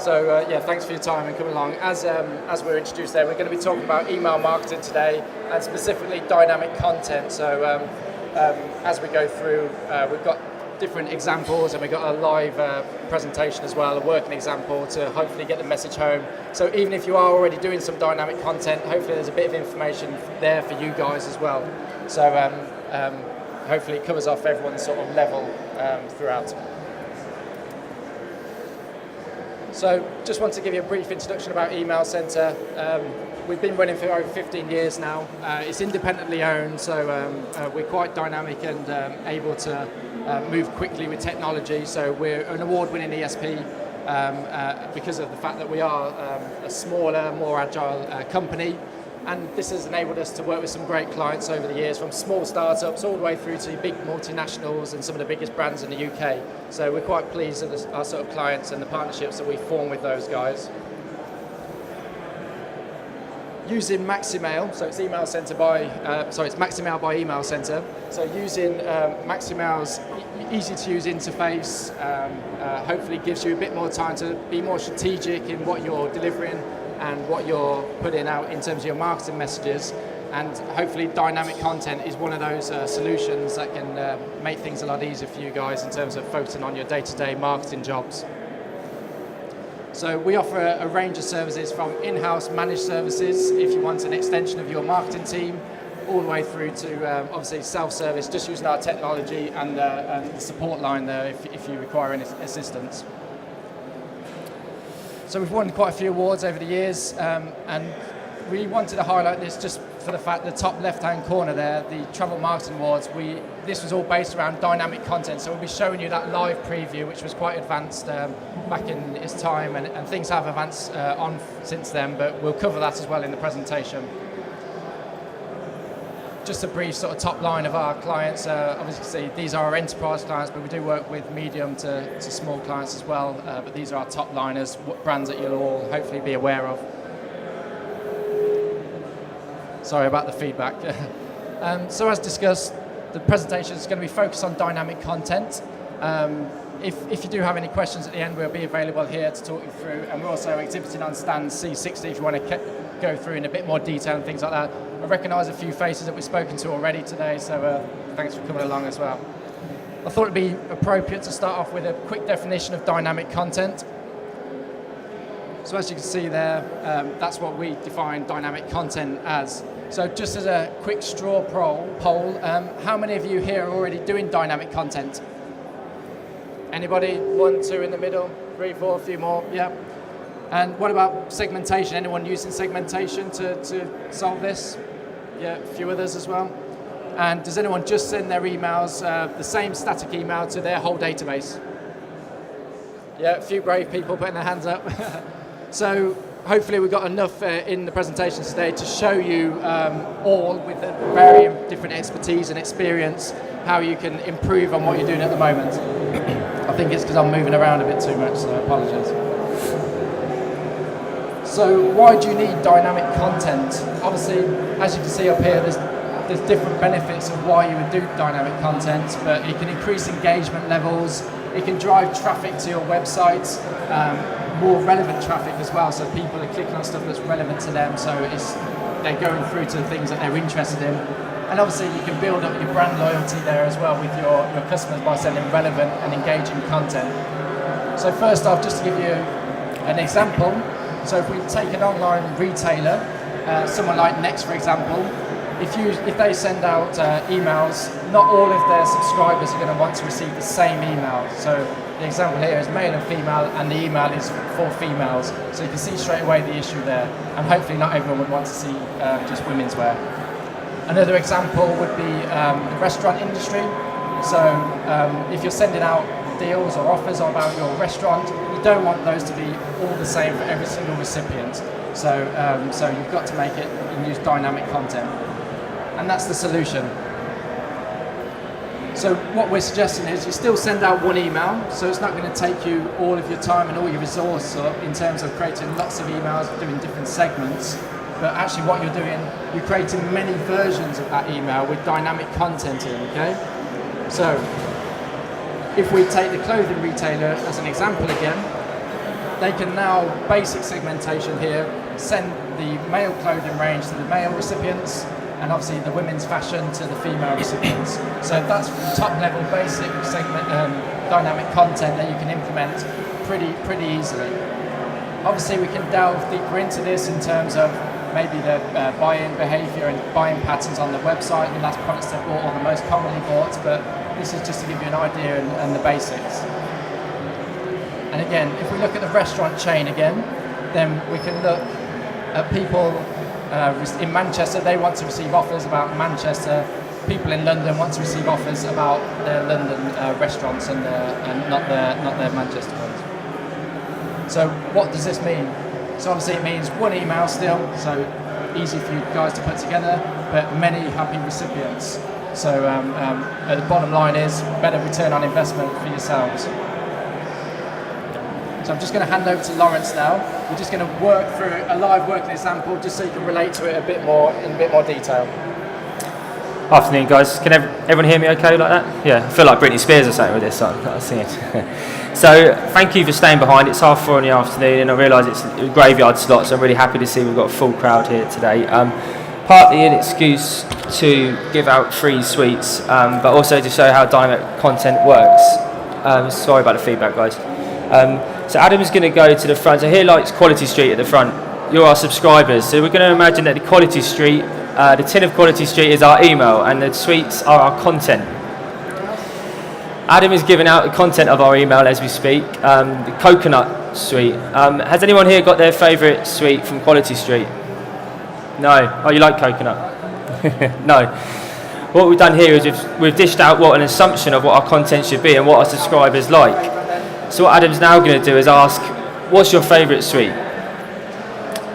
So yeah, thanks for your time and coming along. As we were introduced there, we're going to be talking about email marketing today, and specifically dynamic content. So as we go through, we've got different examples, and we've got a live presentation as well, a working example to hopefully get the message home. So even if you are already doing some dynamic content, hopefully there's a bit of information there for you guys as well. So hopefully it covers off everyone's sort of level throughout. So just want to give you a brief introduction about Email Centre. We've been running for over 15 years now. It's independently owned, so we're quite dynamic and able to move quickly with technology. So we're an award-winning ESP because of the fact that we are a smaller, more agile company. And this has enabled us to work with some great clients over the years, from small startups all the way through to big multinationals and some of the biggest brands in the UK. So we're quite pleased with our sort of clients and the partnerships that we form with those guys. Using Maximail, so it's Email Centre by, it's Maximail by Email Centre. So using Maximail's easy to use interface hopefully gives you a bit more time to be more strategic in what you're delivering and what you're putting out in terms of your marketing messages. And hopefully dynamic content is one of those solutions that can make things a lot easier for you guys in terms of focusing on your day-to-day marketing jobs. So we offer a range of services, from in-house managed services if you want an extension of your marketing team, all the way through to obviously self-service, just using our technology and the support line there if you require any assistance. So we've won quite a few awards over the years, and we wanted to highlight this just for the fact the top left-hand corner there, the Travel Marketing Awards, this was all based around dynamic content. So we'll be showing you that live preview, which was quite advanced back in its time, and things have advanced on since then, but we'll cover that as well in the presentation. Just a brief sort of top line of our clients. Obviously, these are our enterprise clients, but we do work with medium to small clients as well. But these are our top liners, brands that you'll all hopefully be aware of. Sorry about the feedback. So as discussed, the presentation is going to be focused on dynamic content. If you do have any questions at the end, we'll be available here to talk you through, and we're also exhibiting on stand C60 if you want to go through in a bit more detail and things like that. I recognise a few faces that we've spoken to already today, so thanks for coming along as well. I thought it'd be appropriate to start off with a quick definition of dynamic content. So as you can see there, that's what we define dynamic content as. So just as a quick straw poll, how many of you here are already doing dynamic content? Anybody? 1, 2 in the middle, 3, 4, a few more, yeah. And what about segmentation? Anyone using segmentation to solve this? Yeah, a few others as well. And does anyone just send their emails, the same static email, to their whole database? Yeah, a few brave people putting their hands up. So hopefully we've got enough in the presentation today to show you all, with the varying different expertise and experience, how you can improve on what you're doing at the moment. I think it's because I'm moving around a bit too much, so I apologise. So why do you need dynamic content? Obviously, as you can see up here, there's different benefits of why you would do dynamic content, but it can increase engagement levels, it can drive traffic to your website, more relevant traffic as well, so people are clicking on stuff that's relevant to them, so they're going through to the things that they're interested in. And obviously you can build up your brand loyalty there as well with your customers by sending relevant and engaging content. So first off, just to give you an example, so if we take an online retailer, someone like Next for example, if they send out emails, not all of their subscribers are going to want to receive the same email. So the example here is male and female, and the email is for females. So you can see straight away the issue there, and hopefully not everyone would want to see just women's wear. Another example would be the restaurant industry. So if you're sending out deals or offers about your restaurant, you don't want those to be all the same for every single recipient. So you've got to make it and use dynamic content. And that's the solution. So what we're suggesting is you still send out one email, so it's not going to take you all of your time and all your resource in terms of creating lots of emails, doing different segments. But actually what you're doing, you're creating many versions of that email with dynamic content in, okay? So if we take the clothing retailer as an example again, they can now, basic segmentation here, send the male clothing range to the male recipients, and obviously the women's fashion to the female recipients. So that's top level basic dynamic content that you can implement pretty easily. Obviously we can delve deeper into this in terms of maybe the buy-in behaviour and buying patterns on the website, the last products they've bought or the most commonly bought, but this is just to give you an idea and the basics. And again, if we look at the restaurant chain again, then we can look at people in Manchester, they want to receive offers about Manchester. People in London want to receive offers about their London restaurants and not their Manchester ones. So what does this mean? So obviously it means one email still, so easy for you guys to put together, but many happy recipients. So the bottom line is better return on investment for yourselves. So I'm just going to hand over to Lawrence now. We're just going to work through a live working example just so you can relate to it in a bit more detail. Afternoon, guys. Can everyone hear me okay like that? Yeah, I feel like Britney Spears or something with this. I see it. So thank you for staying behind. It's 4:30 in the afternoon and I realise it's a graveyard slot, so I'm really happy to see we've got a full crowd here today. Partly an excuse to give out free sweets, but also to show how dynamic content works. Sorry about the feedback, guys. So Adam's going to go to the front. So here lights Quality Street at the front. You're our subscribers. So we're going to imagine that the Quality Street, the tin of Quality Street is our email and the sweets are our content. Adam is giving out the content of our email as we speak, the coconut sweet. Has anyone here got their favourite sweet from Quality Street? No? Oh, you like coconut? No. What we've done here is we've dished out what an assumption of what our content should be and what our subscribers like. So what Adam's now going to do is ask, what's your favourite sweet?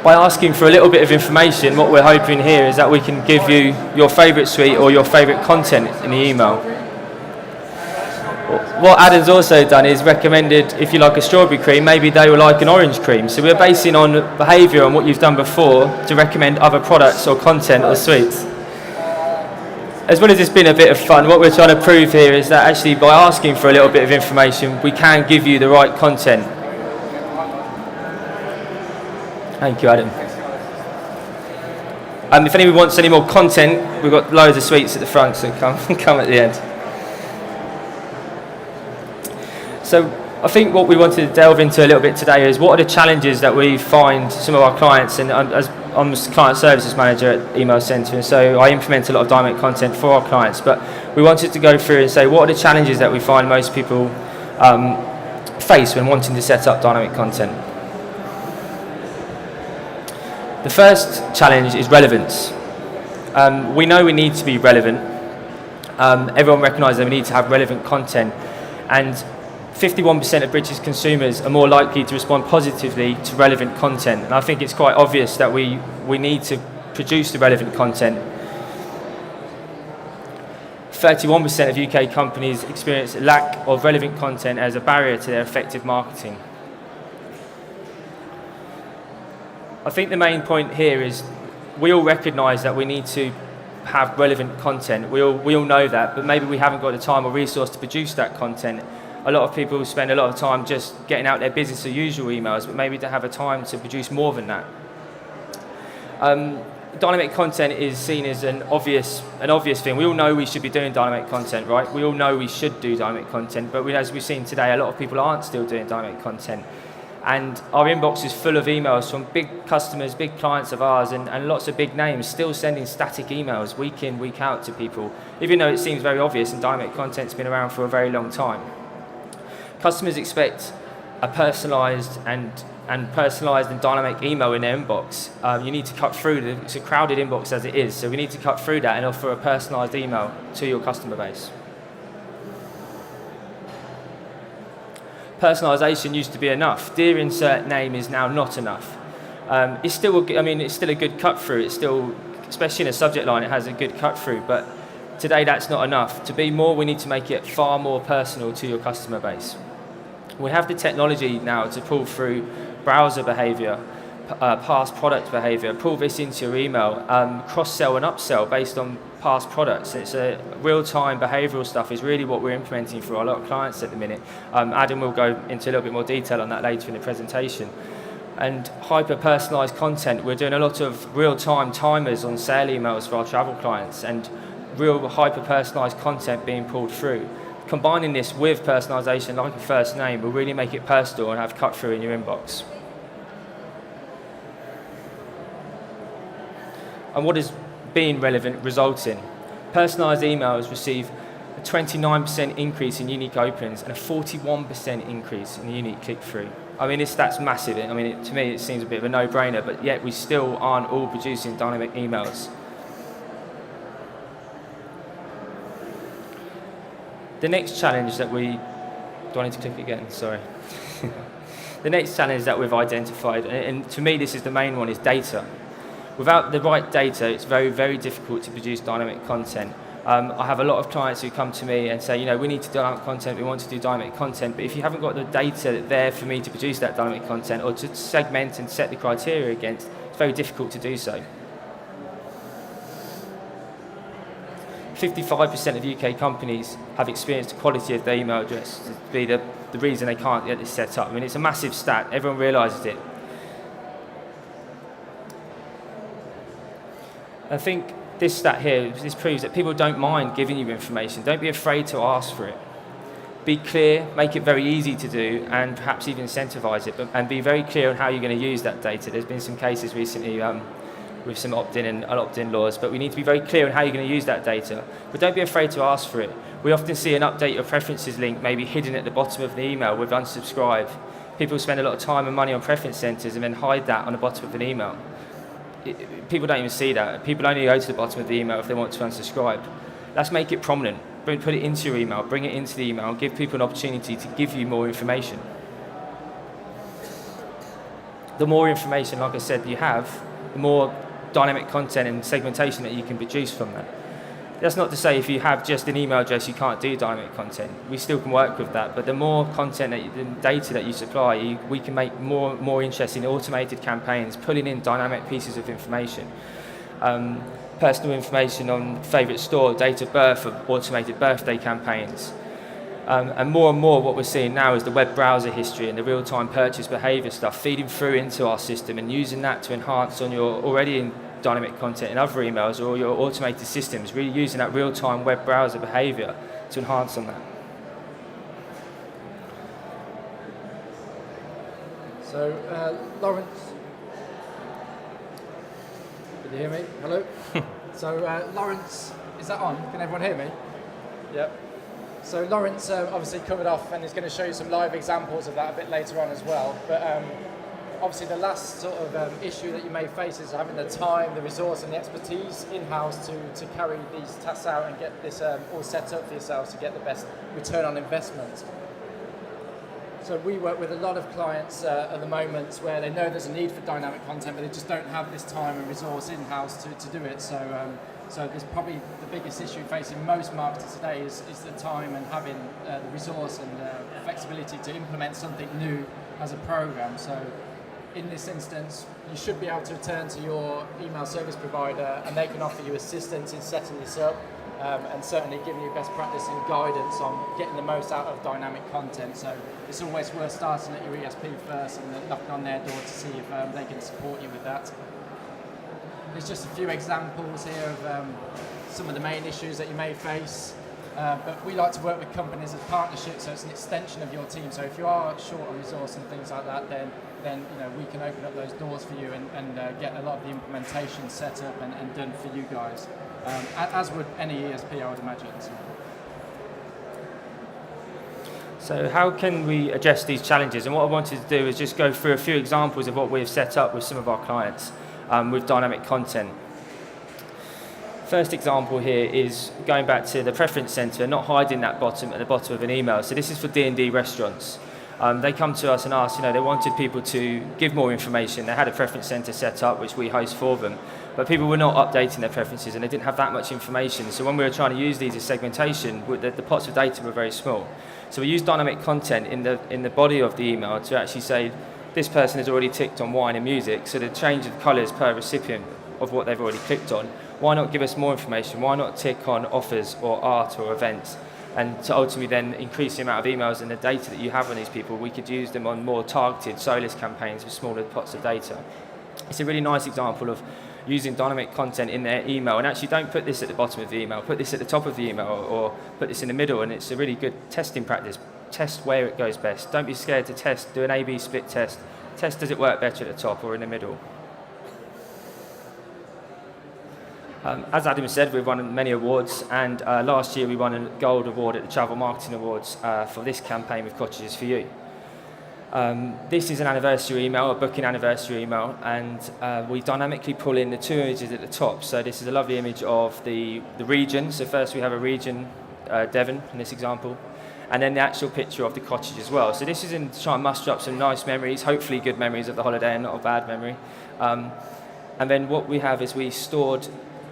By asking for a little bit of information, what we're hoping here is that we can give you your favourite sweet or your favourite content in the email. What Adam's also done is recommended, if you like a strawberry cream, maybe they will like an orange cream. So we're basing on behaviour and what you've done before to recommend other products or content or sweets. As well as it's been a bit of fun, what we're trying to prove here is that actually by asking for a little bit of information, we can give you the right content. Thank you, Adam. If anyone wants any more content, we've got loads of sweets at the front, so come at the end. So I think what we wanted to delve into a little bit today is what are the challenges that we find some of our clients, and as I'm the client services manager at Email Centre, and so I implement a lot of dynamic content for our clients, but we wanted to go through and say what are the challenges that we find most people face when wanting to set up dynamic content. The first challenge is relevance. We know we need to be relevant. Everyone recognises that we need to have relevant content, and 51% of British consumers are more likely to respond positively to relevant content, and I think it's quite obvious that we need to produce the relevant content. 31% of UK companies experience a lack of relevant content as a barrier to their effective marketing. I think the main point here is we all recognise that we need to have relevant content. We all know that, but maybe we haven't got the time or resource to produce that content. A lot of people spend a lot of time just getting out their business as usual emails, but maybe they have a time to produce more than that. Dynamic content is seen as an obvious thing. We all know we should be doing dynamic content, right? We all know we should do dynamic content, but as we've seen today, a lot of people aren't still doing dynamic content. And our inbox is full of emails from big customers, big clients of ours, and lots of big names still sending static emails week in, week out to people, even though it seems very obvious and dynamic content's been around for a very long time. Customers expect a personalised and dynamic email in their inbox. You need to cut through it's a crowded inbox as it is, so we need to cut through that and offer a personalised email to your customer base. Personalisation used to be enough. Dear insert name is now not enough. It's still a good cut through. It's still, especially in a subject line, it has a good cut through. But today that's not enough. To be more, we need to make it far more personal to your customer base. We have the technology now to pull through browser behaviour, past product behaviour, pull this into your email, cross-sell and upsell based on past products. It's a real-time behavioural stuff is really what we're implementing for a lot of clients at the minute. Adam will go into a little bit more detail on that later in the presentation. And hyper-personalised content, we're doing a lot of real-time timers on sale emails for our travel clients and real hyper-personalised content being pulled through. Combining this with personalisation like a first name will really make it personal and have cut through in your inbox. And what does being relevant result in? Personalised emails receive a 29% increase in unique opens and a 41% increase in unique click-through. I mean, that's massive. I mean, to me, it seems a bit of a no-brainer, but yet we still aren't all producing dynamic emails. The next challenge that do I need to click again? Sorry. The next challenge that we've identified, and to me this is the main one, is data. Without the right data, it's very, very difficult to produce dynamic content. I have a lot of clients who come to me and say, we need to do dynamic content, we want to do dynamic content, but if you haven't got the data there for me to produce that dynamic content or to segment and set the criteria against, it's very difficult to do so. 55% of UK companies have experienced the quality of their email address to be the reason they can't get this set up. I mean, it's a massive stat, everyone realises it. I think this stat here, this proves that people don't mind giving you information. Don't be afraid to ask for it. Be clear, make it very easy to do, and perhaps even incentivise it, and be very clear on how you're going to use that data. There's been some cases recently with some opt-in and opt-in laws, but we need to be very clear on how you're going to use that data. But don't be afraid to ask for it. We often see an update your preferences link maybe hidden at the bottom of the email with unsubscribe. People spend a lot of time and money on preference centres and then hide that on the bottom of an email. People don't even see that. People only go to the bottom of the email if they want to unsubscribe. Let's make it prominent. Put it into your email, bring it into the email, and give people an opportunity to give you more information. The more information, like I said, you have, the more dynamic content and segmentation that you can produce from that. That's not to say if you have just an email address you can't do dynamic content. We still can work with that, but the more content, the data that you supply, we can make more interesting automated campaigns, pulling in dynamic pieces of information. Personal information on favourite store, date of birth, of automated birthday campaigns. And more what we're seeing now is the web browser history and the real-time purchase behaviour stuff feeding through into our system and using that to enhance on your already in dynamic content in other emails or your automated systems, really using that real-time web browser behaviour to enhance on that. So, Lawrence, can you hear me? Hello? So, Lawrence, is that on? Can everyone hear me? Yep. So Lawrence obviously covered off and is going to show you some live examples of that a bit later on as well. But obviously the last sort of issue that you may face is having the time, the resource and the expertise in-house to carry these tasks out and get this all set up for yourselves to get the best return on investment. So we work with a lot of clients at the moment where they know there's a need for dynamic content, but they just don't have this time and resource in-house to do it. So there's probably the biggest issue facing most marketers today is the time and having the resource and flexibility to implement something new as a program. So in this instance, you should be able to turn to your email service provider and they can offer you assistance in setting this up and certainly giving you best practice and guidance on getting the most out of dynamic content. So it's always worth starting at your ESP first and then knocking on their door to see if they can support you with that. There's just a few examples here of some of the main issues that you may face, but we like to work with companies as partnerships, so it's an extension of your team. So if you are short on resource and things like that, then we can open up those doors for you and get a lot of the implementation set up and done for you guys, as would any ESP, I would imagine. So how can we address these challenges? And what I wanted to do is just go through a few examples of what we've set up with some of our clients. With dynamic content. First example here is going back to the preference center, not hiding that at the bottom of an email. So this is for D&D restaurants. They come to us and ask, they wanted people to give more information. They had a preference center set up, which we host for them, but people were not updating their preferences and they didn't have that much information. So when we were trying to use these as segmentation, the pots of data were very small. So we used dynamic content in the body of the email to actually say, this person has already ticked on wine and music, so the change of colours per recipient of what they've already clicked on. Why not give us more information? Why not tick on offers or art or events? And to ultimately then increase the amount of emails and the data that you have on these people, we could use them on more targeted SOLIS campaigns with smaller pots of data. It's a really nice example of using dynamic content in their email, and actually don't put this at the bottom of the email, put this at the top of the email, or put this in the middle, and it's a really good testing practice. Test where it goes best. Don't be scared to test, do an A/B split test. Test, does it work better at the top or in the middle? As Adam said, we've won many awards, and last year we won a gold award at the Travel Marketing Awards for this campaign with Cottages for You. This is an anniversary email, a booking anniversary email, and we dynamically pull in the two images at the top. So this is a lovely image of the region. So first we have a region, Devon in this example, and then the actual picture of the cottage as well. So this is in to try and muster up some nice memories, hopefully good memories of the holiday and not a bad memory. And then what we have is we stored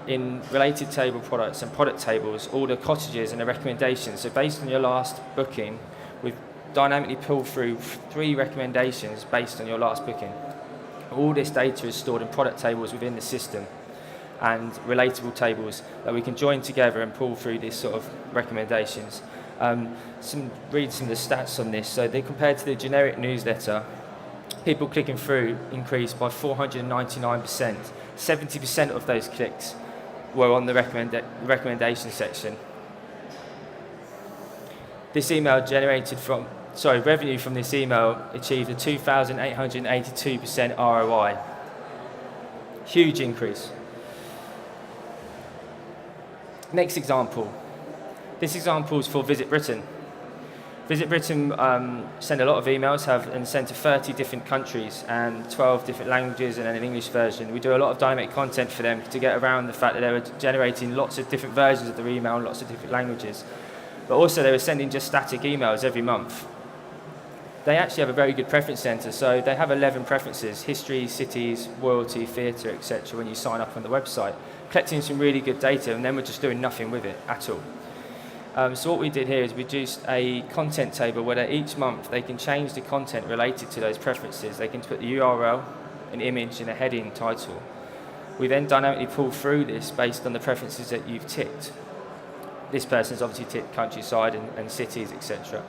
in related table products and product tables all the cottages and the recommendations. So based on your last booking, we've dynamically pulled through 3 recommendations based on your last booking. All this data is stored in product tables within the system and relatable tables that we can join together and pull through these sort of recommendations. Read some of the stats on this. So they compared to the generic newsletter, people clicking through increased by 499%. 70% of those clicks were on the recommendation section. This email revenue from this email achieved a 2,882% ROI. Huge increase. Next example. This example is for Visit Britain. Visit Britain send a lot of emails, and sent to 30 different countries and 12 different languages and an English version. We do a lot of dynamic content for them to get around the fact that they were generating lots of different versions of their email in lots of different languages. But also they were sending just static emails every month. They actually have a very good preference centre, so they have 11 preferences: history, cities, royalty, theatre, etc. when you sign up on the website, collecting some really good data, and then we're just doing nothing with it at all. So what we did here is we produced a content table where each month they can change the content related to those preferences. They can put the URL, an image, and a heading title. We then dynamically pull through this based on the preferences that you've ticked. This person's obviously ticked countryside and cities, etc.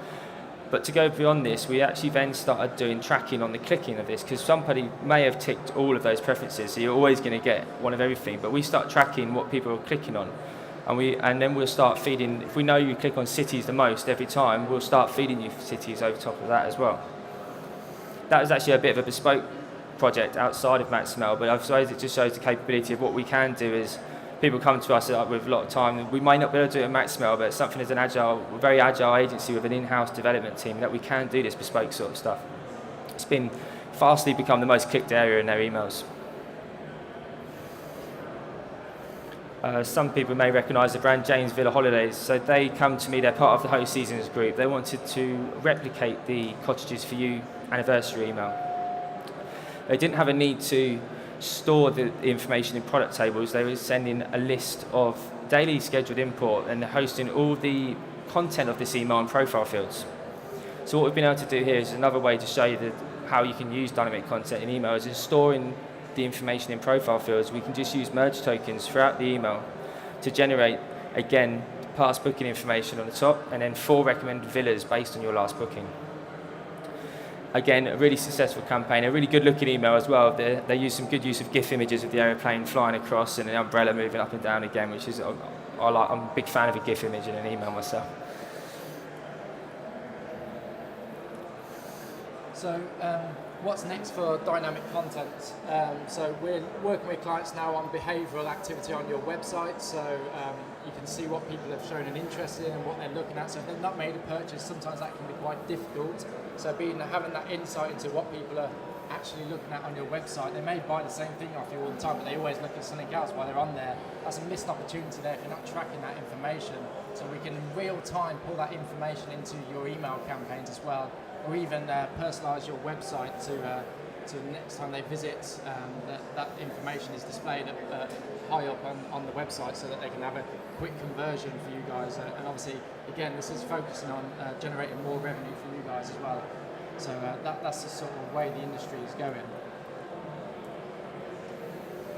But to go beyond this, we actually then started doing tracking on the clicking of this, because somebody may have ticked all of those preferences, so you're always going to get one of everything. But we start tracking what people are clicking on. And then we'll start feeding, if we know you click on cities the most every time, we'll start feeding you cities over top of that as well. That was actually a bit of a bespoke project outside of MaxML, but I suppose it just shows the capability of what we can do. Is people come to us with a lot of time. We may not be able to do it in MaxML, but it's something as we're a very agile agency with an in-house development team that we can do this bespoke sort of stuff. It's been fastly become the most clicked area in their emails. Some people may recognise the brand James Villa Holidays. So they come to me, they're part of the Host Seasons group. They wanted to replicate the Cottages for You anniversary email. They didn't have a need to store the information in product tables. They were sending a list of daily scheduled import, and they're hosting all the content of this email in profile fields. So what we've been able to do here is another way to show you how you can use dynamic content in emails is storing the information in profile fields. We can just use merge tokens throughout the email to generate, again, past booking information on the top, and then 4 recommended villas based on your last booking. Again, a really successful campaign, a really good looking email as well. They use some good use of GIF images of the aeroplane flying across and an umbrella moving up and down again, which is, I'm a big fan of a GIF image in an email myself. So what's next for dynamic content? So we're working with clients now on behavioural activity on your website, so you can see what people have shown an interest in and what they're looking at. So if they've not made a purchase, sometimes that can be quite difficult. So having that insight into what people are actually looking at on your website, they may buy the same thing off you all the time, but they always look at something else while they're on there. That's a missed opportunity there if you're not tracking that information. So we can in real time pull that information into your email campaigns as well, or even personalise your website to next time they visit, that information is displayed high up on the website so that they can have a quick conversion for you guys. And obviously, again, this is focusing on generating more revenue for you guys as well. So that's the sort of way the industry is going.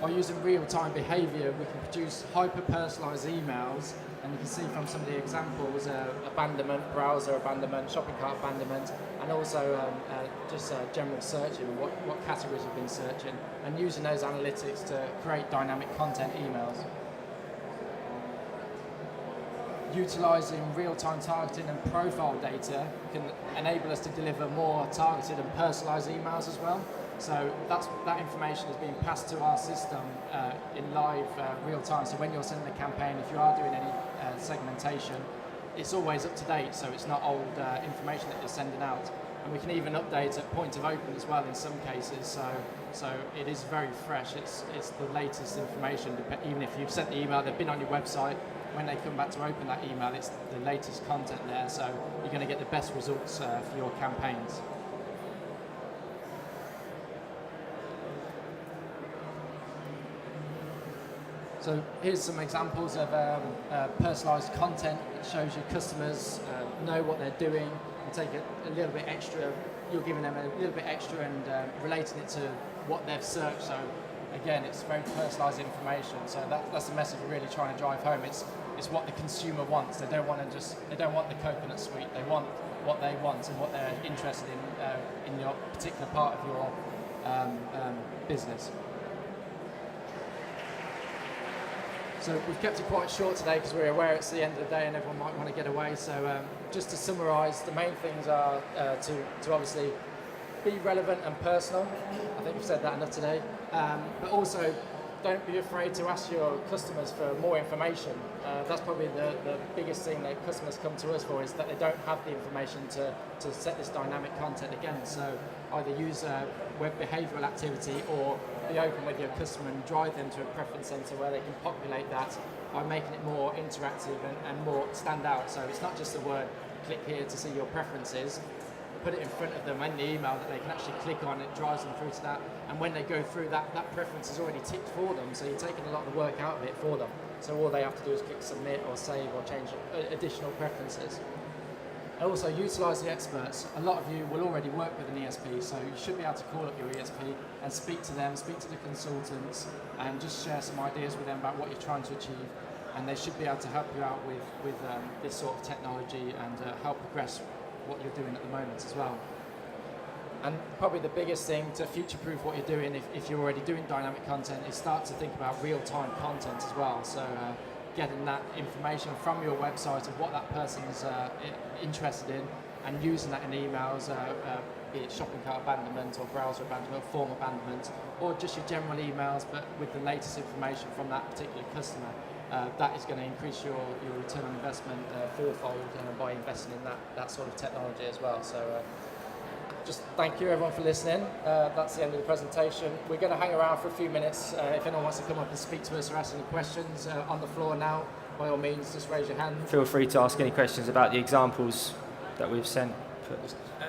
By using real-time behavior, we can produce hyper-personalized emails, and you can see from some of the examples, abandonment, browser abandonment, shopping cart abandonment, and also just general searching, what categories you've been searching, and using those analytics to create dynamic content emails. Utilising real-time targeting and profile data can enable us to deliver more targeted and personalised emails as well. So that information is being passed to our system in live real time. So when you're sending a campaign, if you are doing any segmentation, it's always up to date. So it's not old information that you're sending out. And we can even update at point of open as well in some cases. So it is very fresh. It's the latest information. Even if you've sent the email, they've been on your website. When they come back to open that email, it's the latest content there. So you're going to get the best results for your campaigns. So here's some examples of personalised content that shows your customers know what they're doing and take a little bit extra. You're giving them a little bit extra and relating it to what they've searched. So again, it's very personalised information. So that's the message we're really trying to drive home. It's what the consumer wants. They don't want the coconut sweet. They want what they want and what they're interested in your particular part of your business. So we've kept it quite short today because we're aware it's the end of the day and everyone might want to get away. So just to summarise, the main things are to obviously be relevant and personal. I think we've said that enough today. But also, don't be afraid to ask your customers for more information. That's probably the biggest thing that customers come to us for, is that they don't have the information to set this dynamic content again. So either use web behavioural activity or be open with your customer and drive them to a preference centre where they can populate that by making it more interactive and more stand out. So it's not just the word click here to see your preferences. Put it in front of them in the email that they can actually click on. It drives them through to that, and when they go through that preference is already ticked for them, so you're taking a lot of the work out of it for them. So all they have to do is click submit or save or change additional preferences. And also utilise the experts. A lot of you will already work with an ESP, so you should be able to call up your ESP and speak to them, speak to the consultants, and just share some ideas with them about what you're trying to achieve. And they should be able to help you out with this sort of technology and help progress what you're doing at the moment as well. And probably the biggest thing to future-proof what you're doing, if you're already doing dynamic content, is start to think about real-time content as well. So getting that information from your website of what that person's interested in, and using that in emails, be it shopping cart abandonment or browser abandonment or form abandonment, or just your general emails, but with the latest information from that particular customer. That is going to increase your return on investment fourfold by investing in that sort of technology as well. So just thank you everyone for listening. That's the end of the presentation. We're going to hang around for a few minutes. If anyone wants to come up and speak to us or ask any questions on the floor now, by all means, just raise your hand. Feel free to ask any questions about the examples that we've sent.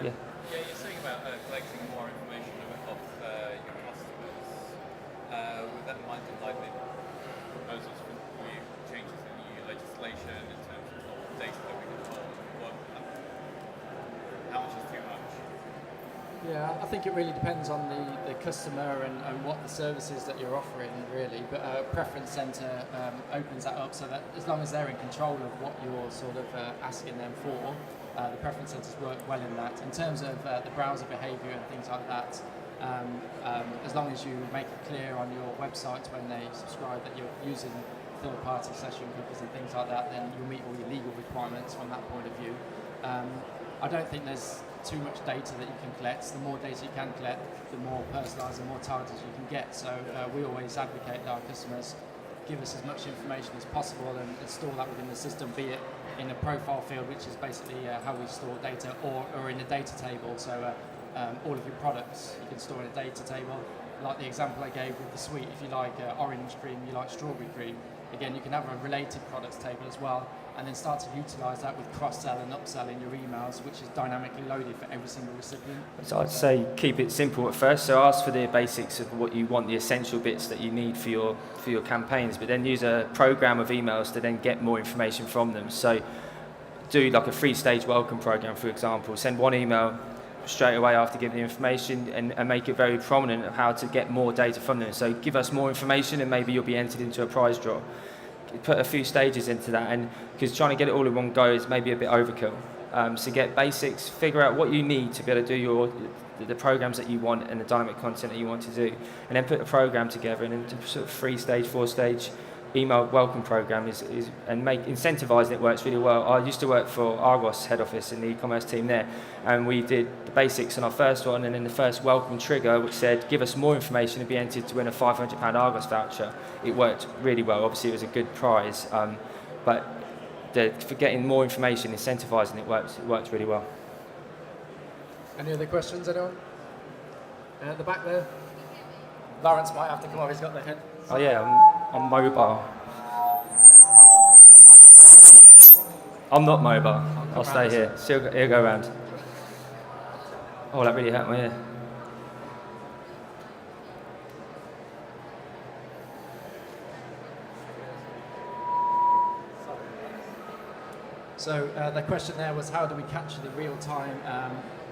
Yeah, you're saying about collecting more information of your customers. With that in mind, like the proposals for new changes in EU legislation in terms of data that we can hold, how much is too much? Yeah, I think it really depends on the customer and what the services that you're offering, really. But a preference centre opens that up so that as long as they're in control of what you're sort of asking them for, the preference centres work well in that. In terms of the browser behaviour and things like that, as long as you make it clear on your website when they subscribe that you're using third-party session cookies and things like that, then you'll meet all your legal requirements from that point of view. I don't think there's too much data that you can collect. The more data you can collect, the more personalised and more targeted you can get. So we always advocate that our customers give us as much information as possible and store that within the system, be it in a profile field, which is basically how we store data, or in a data table. So all of your products you can store in a data table. Like the example I gave with the sweet, if you like orange cream, you like strawberry cream, again you can have a related products table as well, and then start to utilise that with cross-sell and upsell in your emails, which is dynamically loaded for every single recipient. So I'd say keep it simple at first. So ask for the basics of what you want, the essential bits that you need for your campaigns, but then use a program of emails to then get more information from them. So do like a 3-stage welcome program, for example. Send one email straight away after giving the information and make it very prominent of how to get more data from them. So give us more information and maybe you'll be entered into a prize draw. Put a few stages into that, and because trying to get it all in one go is maybe a bit overkill. So get basics, figure out what you need to be able to do the programs that you want and the dynamic content that you want to do, and then put a program together, and then sort of 3-stage, 4-stage email welcome program and incentivizing it works really well. I used to work for Argos head office in the e-commerce team there, and we did the basics on our first one, and then the first welcome trigger which said give us more information and be entered to win a £500 Argos voucher. It worked really well. Obviously it was a good prize, but for getting more information, incentivizing it worked really well. Any other questions, anyone? At the back there? Lawrence might have to come over, he's got the head. Oh yeah, I'm mobile. I'm not mobile. I'll stay here. He'll go around. Oh, that really hurt my ear. So the question there was, how do we capture the real-time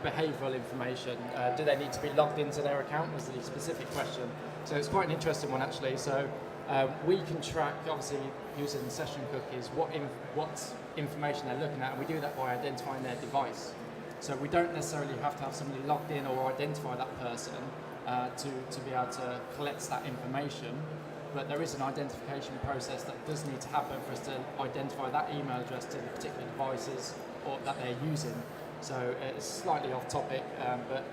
behavioural information? Do they need to be logged into their account, was the specific question. So it's quite an interesting one actually. So we can track, obviously using session cookies, what information they're looking at, and we do that by identifying their device. So we don't necessarily have to have somebody logged in or identify that person to be able to collect that information. But there is an identification process that does need to happen for us to identify that email address to the particular devices or that they're using. So it's slightly off topic, but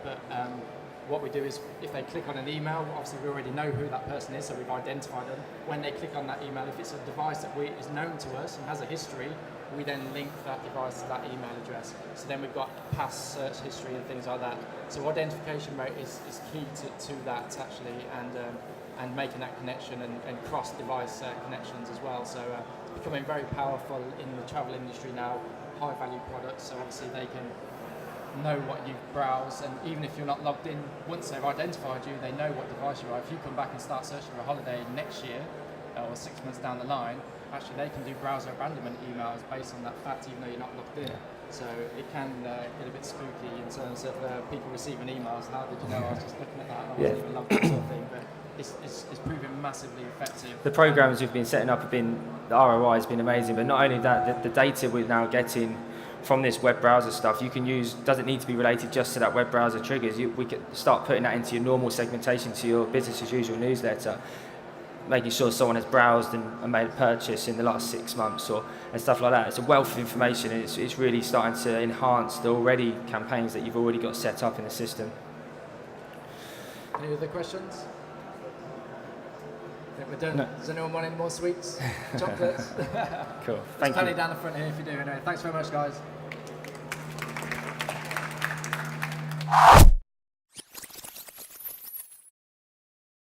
what we do is if they click on an email, obviously we already know who that person is, so we've identified them. When they click on that email, if it's a device that is known to us and has a history, we then link that device to that email address. So then we've got past search history and things like that. So identification rate is key to that actually, and making that connection and cross-device connections as well. So becoming very powerful in the travel industry now, high-value products, so obviously they can know what you've browsed, and even if you're not logged in, once they've identified you, they know what device you are. If you come back and start searching for a holiday next year, or 6 months down the line, actually they can do browser abandonment emails based on that fact, even though you're not logged in. So it can get a bit spooky in terms of people receiving emails. How did you know I was just looking at that and I wasn't even logged in, sort of thing. But it's proving massively effective. The programs we've been setting up the ROI has been amazing, but not only that, the data we're now getting from this web browser stuff, you can use, doesn't need to be related just to that web browser triggers. We can start putting that into your normal segmentation to your business as usual newsletter, making sure someone has browsed and made a purchase in the last 6 months and stuff like that. It's a wealth of information, and it's really starting to enhance the already campaigns that you've already got set up in the system. Any other questions? I think we're done. No. Does anyone want any more sweets? Chocolates? Cool. There's Thank plenty you. down the front here if you do. Anyway, thanks very much, guys.